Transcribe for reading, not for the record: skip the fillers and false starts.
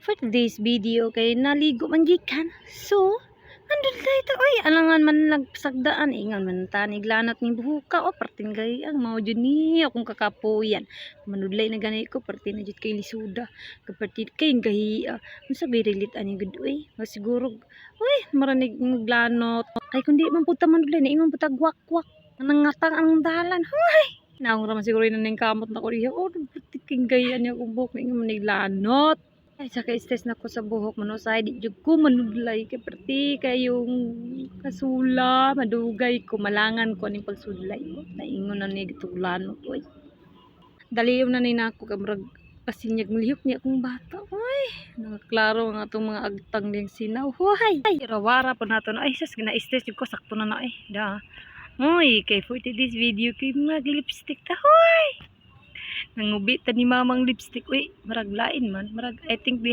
For today's video kay naligo man gikan. So, andun dito oy alangan man nagpasagdaan ingon man tanig lanat ni buhuka o parting gay ang mao jud ni akong kakapuyan. Manudlay na ganay ko parte na jud kay lisuda. Kapatid kay gahi unsa bay relate ani gud oy. Siguro oy maranig maglanot. Ay kundi man pud ta manudlay na ingon pud ta gwak-gwak. Nangatang ang dalan. Hoy. Naong raman siguro ning kamot na ko diha. Oh, parte kay gay ani akong buhok ingon man niglanot. Ay, saka stress na ko sa buhok mo, no? Sa di jud ko manudlay kay perti kayong kasula, madugay ko, malangan ko ning pagsudlay ko. Naingon na ni gitulan ko. Daliw na ni nako kay murag pasinyag lihok niya akong bata. Hoy, nakaklaro ang atong mga agtang ding sinaw. Hoy, rawara po nato na. Ay, sus, gina-stress jud ko sakto na na eh. Da. Hoy, kay for today's video kay mag lipstick ta. Hoy. Nangubi ta ni mamang lipstick. Uy, marag lain man. Marag, I think